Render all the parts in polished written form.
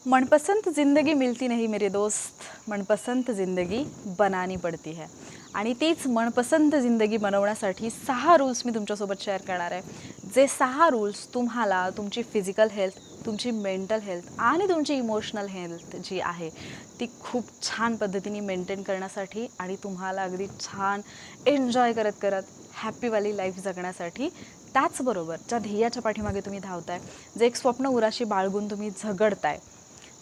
मनपसंद ज़िंदगी मिलती नहीं मेरे दोस्त, मनपसंद ज़िंदगी बनानी पडती है. आणि तीच मनपसंद ज़िंदगी बनवण्यासाठी 6 रूल्स मी तुमच्यासोबत शेअर करणार आहे. जे 6 रूल्स तुम्हाला तुमची फिजिकल हेल्थ, तुमची मेंटल हेल्थ आणि तुमची इमोशनल हेल्थ जी आहे ती खूप छान पद्धतीने मेंटेन करण्यासाठी आणि तुम्हाला अगदी छान एन्जॉय करत करत हॅपीवाली लाईफ जगण्यासाठी, त्याचबरोबर ज्या ध्येयाच्या पाठीमागे तुम्ही धावताय, जे एक स्वप्न उराशी बाळगून तुम्ही झगडताय,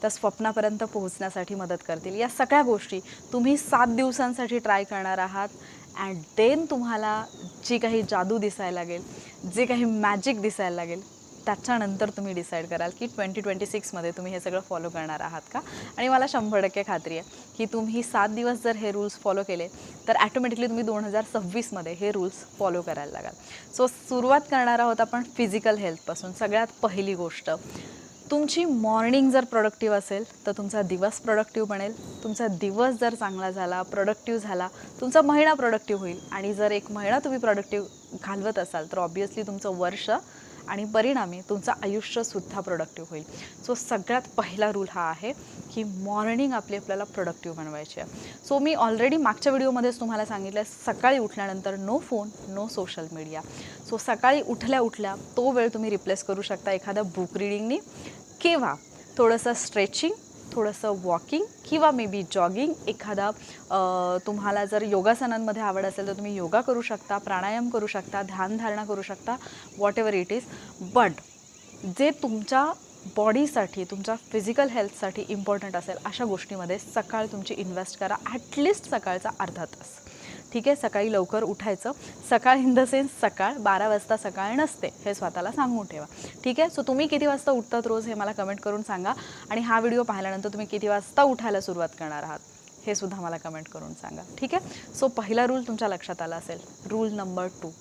त्या स्वप्नापर्यंत पोहोचण्यासाठी मदत करतील. या सगळ्या गोष्टी तुम्ही 7 दिवसांसाठी ट्राय करणार आहात. अँड देन तुम्हाला जी काही जादू दिसायला लागेल, जे काही मॅजिक दिसायला लागेल, त्याच्यानंतर तुम्ही डिसाईड कराल की 2026मध्ये तुम्ही हे सगळं फॉलो करणार आहात का. आणि मला 100% खात्री आहे की तुम्ही 7 दिवस जर हे रूल्स फॉलो केले तर ॲटोमॅटिकली तुम्ही 2026मध्ये हे रूल्स फॉलो करायला लागाल. सो सुरुवात करणार आहोत आपण फिजिकल हेल्थपासून. सगळ्यात पहिली गोष्ट, तुमची मॉर्निंग जर प्रोडक्टिव्ह असेल तर तुमचा दिवस प्रोडक्टिव्ह बनेल. तुमचा दिवस जर चांगला झाला, प्रोडक्टिव्ह झाला, तुमचा महिना प्रोडक्टिव्ह होईल. आणि जर एक महिना तुम्ही प्रोडक्टिव्ह घालवत असाल तर ऑब्व्हियसली तुमचं वर्ष आणि परिणामी तुमचं आयुष्यसुद्धा प्रोडक्टिव्ह होईल. सो सगळ्यात पहिला रूल हा आहे की मॉर्निंग आपल्याला प्रोडक्टिव्ह बनवायची आहे. सो मी ऑलरेडी मागच्या व्हिडिओमध्येच तुम्हाला सांगितलं आहे, सकाळी उठल्यानंतर no phone, no social media. So सकाळी उठल्या उठल्या तो वेळ तुम्ही रिप्लेस करू शकता एखाद्या बुक रिडिंगनी, किंवा थोडंसं स्ट्रेचिंग, थोडंसं वॉकिंग, किंवा मे बी जॉगिंग. एखादा तुम्हाला जर योगासनांमध्ये आवड असेल तर तुम्ही योगा करू शकता, प्राणायाम करू शकता, ध्यानधारणा करू शकता, what ever it is. But जे तुमच्या बॉडीसाठी, तुमच्या फिजिकल हेल्थसाठी इम्पॉर्टंट असेल अशा गोष्टीमध्ये सकाळ तुमची इन्व्हेस्ट करा. ॲटलिस्ट सकाळचा अर्धा तास. ठीक आहे, सकाळी लवकर उठायचं. सकाळ इन द सेन्स सकाळ 12 वाजता सकाळ नसते, हे स्वतःला सांगून ठेवा. ठीक आहे. सो तुम्ही किती वाजता उठतात रोज हे मला कमेंट करून सांगा. आणि हा व्हिडिओ पाहिल्यानंतर तुम्ही किती वाजता उठायला सुरुवात करणार आहात हे सुद्धा मला कमेंट करून सांगा. ठीक आहे. सो पहिला रूल तुमच्या लक्षात आला असेल. Rule number 2,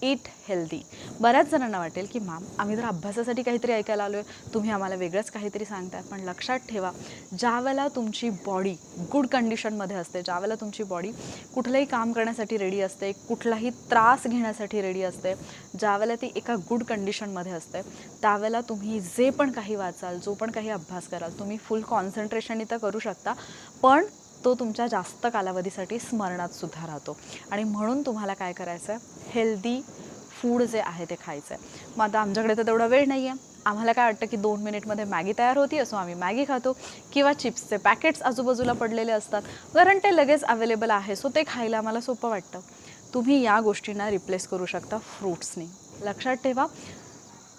eat healthy. बऱ्याच जणांना वाटेल की मॅम आम्ही जर अभ्यासासाठी काहीतरी ऐकायला आलो आहे, तुम्ही आम्हाला वेगळंच काहीतरी सांगताय. पण लक्षात ठेवा, ज्यावेळेला तुमची बॉडी गुड कंडिशनमध्ये असते, ज्यावेळेला तुमची बॉडी कुठलंही काम करण्यासाठी रेडी असते, कुठलाही त्रास घेण्यासाठी रेडी असते, ज्यावेळेला ती एका गुड कंडिशनमध्ये असते, त्यावेळेला तुम्ही जे पण काही वाचाल, जो पण काही अभ्यास कराल, तुम्ही फुल कॉन्सन्ट्रेशन इथं करू शकता. पण तो तुमच्या जास्त कालावधीसाठी स्मरणात सुद्धा राहतो. आणि म्हणून तुम्हाला काय करायचं आहे, हेल्दी फूड जे आहे ते खायचं आहे. मग आता आमच्याकडे तर तेवढा वेळ नाही आहे. आम्हाला काय वाटतं की 2 मिनिटमध्ये मॅगी तयार होती, असो आम्ही मॅगी खातो, किंवा चिप्सचे पॅकेट्स आजूबाजूला पडलेले असतात, कारण ते लगेच अवेलेबल आहे. सो ते खायला आम्हाला सोपं वाटतं. तुम्ही या गोष्टींना रिप्लेस करू शकता फ्रूट्सनी. लक्षात ठेवा,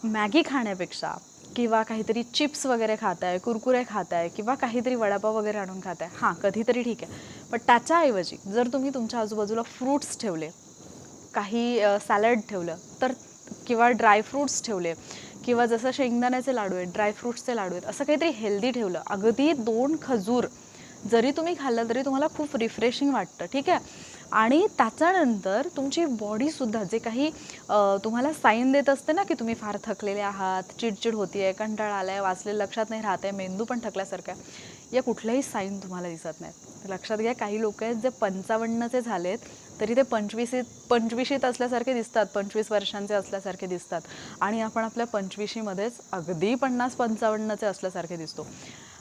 मॅगी खाण्यापेक्षा किंवा काहीतरी चिप्स वगैरे खाताय, कुरकुरे खाताय, किंवा काहीतरी वडापाव वगैरे आणून खाताय, हां कधीतरी ठीक आहे. पण त्याच्याऐवजी जर तुम्ही तुमच्या आजूबाजूला फ्रूट्स ठेवले, काही सॅलड ठेवलं तर, किंवा ड्रायफ्रूट्स ठेवले, किंवा जसं शेंगदाण्याचे लाडू आहेत, ड्रायफ्रूट्सचे लाडू आहेत, असं काहीतरी हेल्दी ठेवलं, अगदी 2 खजूर जरी तुम्ही खाल्लं तरी तुम्हाला खूप रिफ्रेशिंग वाटतं. ठीक आहे. आणि त्याच्यानंतर तुमची बॉडीसुद्धा जे काही तुम्हाला साईन देत असते ना की तुम्ही फार थकलेले आहात, चिडचिड होती आहे, कंटाळा आला आहे, वाचलेलं लक्षात नाही राहत आहे, मेंदू पण थकल्यासारखं आहे, या कुठल्याही साईन तुम्हाला दिसत नाहीत. लक्षात घ्या, काही लोक आहेत जे 55चे झालेत तरी ते 25शीत असल्यासारखे दिसतात, 25 वर्षांचे असल्यासारखे दिसतात. आणि आपण आपल्या 25शीमध्येच अगदी 50-55चे असल्यासारखे दिसतो.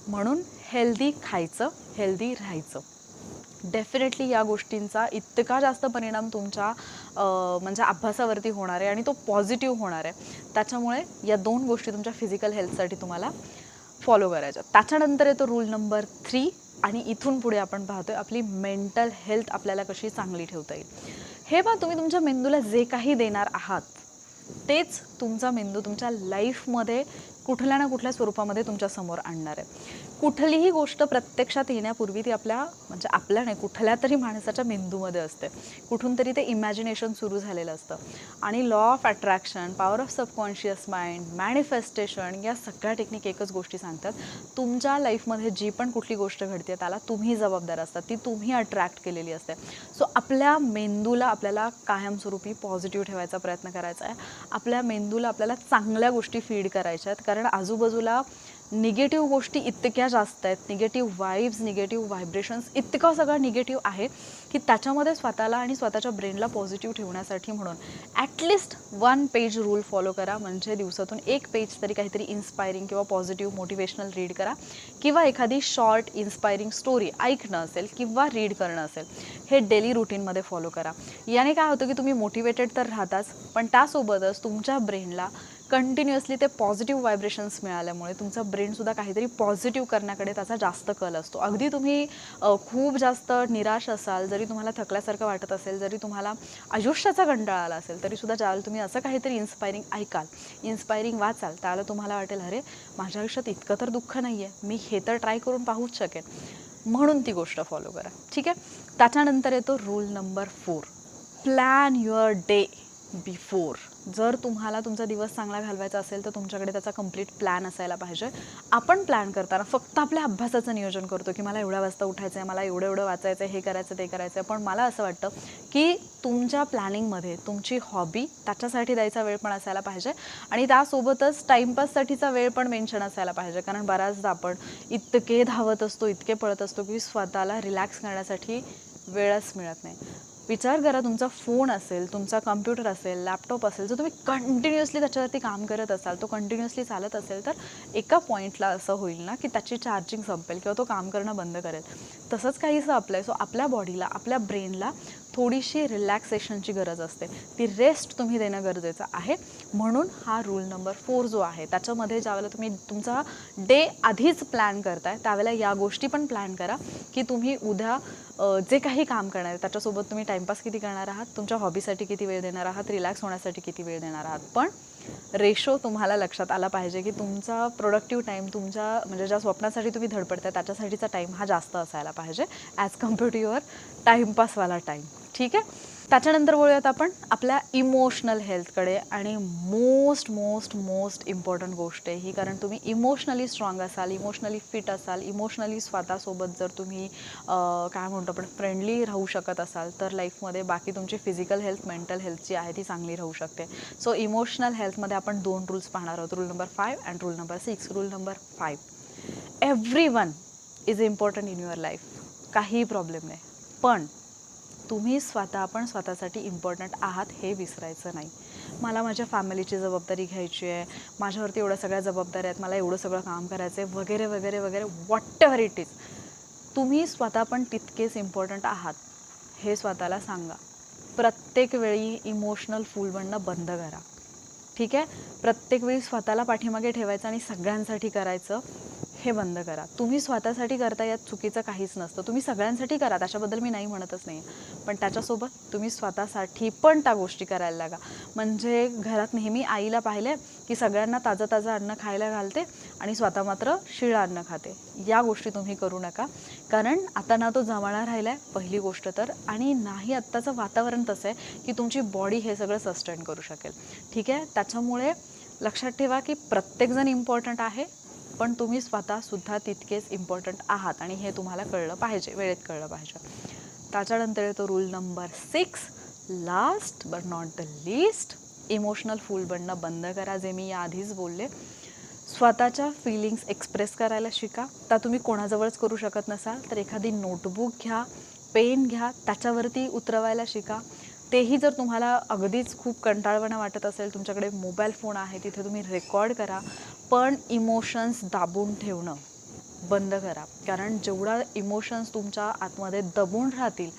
म्हणून हेल्दी खायचं, हेल्दी राहायचं. डेफिनेटली या गोष्टींचा इतका जास्त परिणाम तुमच्या म्हणजे अभ्यासावरती होणार आहे आणि तो पॉझिटिव्ह होणार आहे. त्याच्यामुळे या 2 गोष्टी तुमच्या फिजिकल हेल्थसाठी तुम्हाला फॉलो करायच्या. त्याच्यानंतर येतो रूल नंबर 3, आणि इथून पुढे आपण पाहतोय आपली मेंटल हेल्थ आपल्याला कशी चांगली ठेवता येईल. हे पहा, तुम्ही तुमच्या मेंदूला जे काही देणार आहात तेच तुमचा मेंदू तुमच्या लाईफमध्ये कुठल्या ना कुठल्या स्वरूपामध्ये तुमच्यासमोर आणणार आहे. कुठलीही गोष्ट प्रत्यक्षात येण्यापूर्वी ती म्हणजे आपल्या नाही, कुठल्या तरी माणसाच्या मेंदूमध्ये असते. कुठून तरी ते इमॅजिनेशन सुरू झालेलं असतं. आणि law of attraction, power of subconscious mind, manifestation, या सगळ्या टेक्निक एकच गोष्टी सांगतात, तुमच्या लाईफमध्ये जी पण कुठली गोष्ट घडते त्याला तुम्ही जबाबदार असतात, ती तुम्ही अट्रॅक्ट केलेली असते. सो आपल्या मेंदूला आपल्याला कायमस्वरूपी पॉझिटिव्ह ठेवायचा प्रयत्न करायचा आहे. आपल्या मेंदूला आपल्याला चांगल्या गोष्टी फीड करायच्या आहेत, कारण आजूबाजूला निगेटिव्ह गोष्टी इतक्या जास्त आहेत, निगेटिव्ह वाईब्स, निगेटिव्ह व्हायब्रेशन्स, इतकं सगळं निगेटिव्ह आहे की त्याच्यामध्ये स्वतःला आणि स्वतःच्या ब्रेनला पॉझिटिव्ह ठेवण्यासाठी म्हणून ॲटलिस्ट 1 पेज रूल फॉलो करा. म्हणजे दिवसातून 1 पेज तरी काहीतरी इन्स्पायरिंग किंवा पॉझिटिव्ह मोटिवेशनल रीड करा, किंवा एखादी शॉर्ट इन्स्पायरिंग स्टोरी ऐकणं असेल किंवा रीड करणं असेल, हे डेली रुटीनमध्ये फॉलो करा. याने काय होतं की तुम्ही मोटिवेटेड तर राहताच, पण त्यासोबतच तुमच्या ब्रेनला कंटिन्युअसली ते पॉझिटिव्ह व्हायब्रेशन्स मिळाल्यामुळे तुमचा ब्रेनसुद्धा काहीतरी पॉझिटिव्ह करण्याकडे त्याचा जास्त कल असतो. अगदी तुम्ही खूप जास्त निराश असाल, जरी तुम्हाला थकल्यासारखं वाटत असेल, जरी तुम्हाला आयुष्याचा कंटाळा आला असेल, तरीसुद्धा ज्यावेळेला तुम्ही असं काहीतरी इन्स्पायरिंग ऐकाल, इन्स्पायरिंग वाचाल, त्यावेळेला तुम्हाला वाटेल अरे माझ्या आयुष्यात इतकं तर दुःख नाही आहे, मी हे तर ट्राय करून पाहूच शकेन. म्हणून ती गोष्ट फॉलो करा. ठीक आहे. त्याच्यानंतर येतो rule number 4, plan your day before. जर तुम्हाला तुमचा दिवस चांगला घालवायचा असेल तर तुमच्याकडे त्याचा कंप्लीट प्लॅन असायला पाहिजे. आपण प्लॅन करताना फक्त आपल्या अभ्यासाचं नियोजन करतो की मला एवढ्या वाजता उठायचं आहे, मला एवढं एवढं वाचायचं आहे, हे करायचं ते करायचं आहे. पण मला असं वाटतं की तुमच्या प्लॅनिंगमध्ये तुमची हॉबी त्याच्यासाठी द्यायचा वेळ पण असायला पाहिजे, आणि त्यासोबतच टाईमपाससाठीचा वेळ पण मेन्शन असायला पाहिजे. कारण बऱ्याचदा आपण इतके धावत असतो, इतके पळत असतो की स्वतःला रिलॅक्स करण्यासाठी वेळच मिळत नाही. विचार करा, तुमचा फोन असेल, तुमचा कम्प्युटर असेल, लॅपटॉप असेल, जर तुम्ही कंटिन्युअसली त्याच्यावरती काम करत असाल, तो कंटिन्युअसली चालत असेल, तर एका पॉईंटला असं होईल ना की त्याची चार्जिंग संपेल किंवा तो काम करणं बंद करेल. तसंच काहीसं आपलं आहे. सो आपल्या बॉडीला, आपल्या ब्रेनला थोडीशी रिलॅक्सेशनची गरज असते. ती रेस्ट तुम्ही देणं गरजेचं आहे. म्हणून हा रूल नंबर 4 जो आहे, त्याच्यामध्ये ज्यावेळेला तुम्ही तुमचा डे आधीच प्लॅन करताय, त्यावेळेला या गोष्टी पण प्लॅन करा की तुम्ही उद्या जे काही काम करणार आहे त्याच्यासोबत तुम्ही टाईमपास किती करणार आहात, तुमच्या हॉबीसाठी किती वेळ देणार आहात, रिलॅक्स होण्यासाठी किती वेळ देणार आहात. पण रेशो तुम्हाला लक्षात आला पाहिजे की तुमचा प्रोडक्टिव्ह टाईम, तुमच्या म्हणजे ज्या स्वप्नासाठी तुम्ही धडपडताय त्याच्यासाठीचा टाईम हा जास्त असायला पाहिजे ॲज कम्पेअर टू युअर टाईमपासवाला टाईम. ठीक आहे. त्याच्यानंतर बोलूयात आपण आपल्या इमोशनल हेल्थकडे, आणि मोस्ट मोस्ट मोस्ट इम्पॉर्टंट गोष्ट आहे ही. कारण तुम्ही इमोशनली स्ट्रॉंग असाल, इमोशनली फिट असाल, इमोशनली स्वतःसोबत जर तुम्ही काय म्हणतो आपण फ्रेंडली राहू शकत असाल, तर लाईफमध्ये बाकी तुमची फिजिकल हेल्थ, मेंटल हेल्थ जी आहे ती चांगली राहू शकते. सो इमोशनल हेल्थमध्ये आपण 2 रूल्स पाहणार आहोत, rule number 5 and rule number 6. Rule number 5, everyone is important in your life. काहीही प्रॉब्लेम नाही, पण तुम्ही स्वतः पण स्वतःसाठी इम्पॉर्टंट आहात हे विसरायचं नाही. मला माझ्या फॅमिलीची जबाबदारी घ्यायची आहे, माझ्यावरती एवढ्या सगळ्या जबाबदाऱ्या आहेत, मला एवढं सगळं काम करायचं आहे, वगैरे वगैरे वगैरे, व्हॉट एव्हर इट इज. तुम्ही स्वतः पण तितकेच इम्पॉर्टंट आहात हे स्वतःला सांगा. प्रत्येक वेळी इमोशनल फूल बनणं बंद करा. ठीक आहे. प्रत्येक वेळी स्वतःला पाठीमागे ठेवायचं आणि सगळ्यांसाठी करायचं हे बंद करा. तुम्ही स्वतःसाठी करता यात चुकीचं काहीच नसतं. तुम्ही सगळ्यांसाठी करा, त्याच्याबद्दल मी नाही म्हणतच नाही, पण त्याच्यासोबत तुम्ही स्वतःसाठी पण त्या गोष्टी करायला लागा. म्हणजे घरात नेहमी आईला पाहिलं की सगळ्यांना ताजं ताजं अन्न खायला घालते आणि स्वतः मात्र शिळं अन्न खाते. या गोष्टी तुम्ही करू नका, कारण आता ना तो जमाना राहिला आहे पहिली गोष्ट तर, आणि नाही आत्ताचं वातावरण तसं आहे की तुमची बॉडी हे सगळं सस्टेन करू शकेल. ठीक आहे. त्याच्यामुळे लक्षात ठेवा की प्रत्येकजण इम्पॉर्टंट आहे, पण तुम्ही स्वतःसुद्धा तितकेच इम्पॉर्टंट आहात, आणि हे तुम्हाला कळलं पाहिजे, वेळेत कळलं पाहिजे. त्याच्यानंतर येतो rule number 6, last but not the least, emotional fool बनणं बंद करा. जे मी याआधीच बोलले, स्वतःच्या फिलिंग्स एक्सप्रेस करायला शिका. त्या तुम्ही कोणाजवळच करू शकत नसाल तर एखादी नोटबुक घ्या, पेन घ्या, त्याच्यावरती उतरवायला शिका. तेही जर तुम्हाला अगदीच खूप कंटाळवाणं वाटत असेल, तुमच्याकडे मोबाईल फोन आहे, तिथे तुम्ही रेकॉर्ड करा, पण इमोशन्स दाबून ठेवणं बंद करा. कारण जेवढा इमोशन्स तुमच्या आतमध्ये दबून राहतील,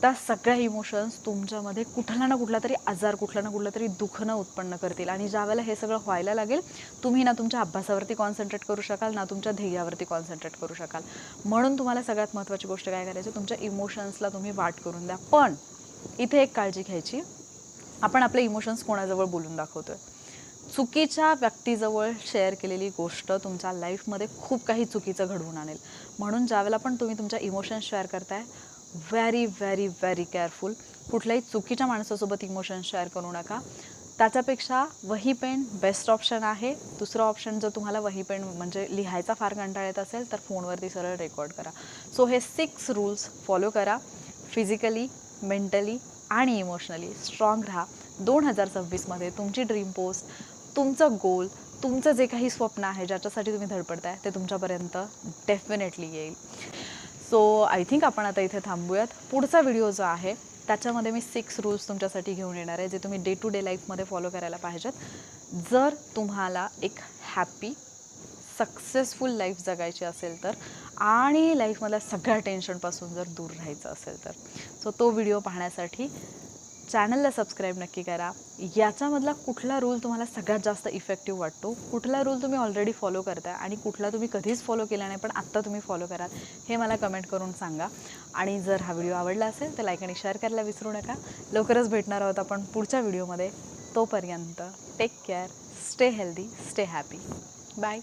त्या सगळ्या इमोशन्स तुमच्यामध्ये कुठला ना कुठला तरी आजार, कुठलं ना कुठलं तरी दुखणं उत्पन्न करतील, आणि ज्यावेळेला हे सगळं व्हायला लागेल, तुम्ही ना तुमच्या अभ्यासावरती कॉन्सन्ट्रेट करू शकाल, ना तुमच्या ध्येयावरती कॉन्सन्ट्रेट करू शकाल. म्हणून तुम्हाला सगळ्यात महत्त्वाची गोष्ट काय करायची, तुमच्या इमोशन्सला तुम्ही वाट करून द्या. पण इथे एक काळजी घ्यायची, आपण आपले इमोशन्स कोणाजवळ बोलून दाखवतोय. चुकीच्या व्यक्तीजवळ शेअर केलेली गोष्ट तुमच्या लाईफमध्ये खूप काही चुकीचं घडवून आणेल. म्हणून ज्यावेळेला पण तुम्ही तुमच्या इमोशन्स शेअर करताय, व्हेरी व्हेरी व्हेरी केअरफुल. कुठल्याही चुकीच्या माणसासोबत इमोशन्स शेअर करू नका. त्याच्यापेक्षा वही पेन बेस्ट ऑप्शन आहे. दुसरं ऑप्शन, जर तुम्हाला वही पेन म्हणजे लिहायचा फार कंटाळा येत असेल तर फोनवरती सरळ रेकॉर्ड करा. सो हे 6 रूल्स फॉलो करा. फिजिकली, मेंटली आणि इमोशनली स्ट्रॉंग राहा. 2026मध्ये तुमची ड्रीम पोस्ट, तुमचं गोल, तुमचं जे काही स्वप्न आहे, ज्याच्यासाठी तुम्ही धडपडताय, ते तुमच्यापर्यंत डेफिनेटली येईल. सो आय थिंक आपण आता इथे थांबूयात. पुढचा व्हिडिओ जो आहे त्याच्यामध्ये मी 6 रूल्स तुमच्यासाठी घेऊन येणार आहे, जे तुम्ही डे टू डे लाईफमध्ये फॉलो करायला पाहिजेत, जर तुम्हाला एक हॅपी सक्सेसफुल लाईफ जगायची असेल तर, आणि लाईफमधल्या सगळ्या टेन्शनपासून जर दूर राहायचं असेल तर. सो तो व्हिडिओ पाहण्यासाठी चॅनलला सबस्क्राईब नक्की करा. याच्यामधला कुठला रूल तुम्हाला सगळ्यात जास्त इफेक्टिव्ह वाटतो, कुठला रूल तुम्ही ऑलरेडी फॉलो करताय आणि कुठला तुम्ही कधीच फॉलो केला नाही पण आत्ता तुम्ही फॉलो कराल, हे मला कमेंट करून सांगा. आणि जर हा व्हिडिओ आवडला असेल तर लाईक आणि शेअर करायला विसरू नका. लवकरच भेटणार आहोत आपण पुढच्या व्हिडिओमध्ये. तोपर्यंत take care, stay healthy, stay happy. Bye.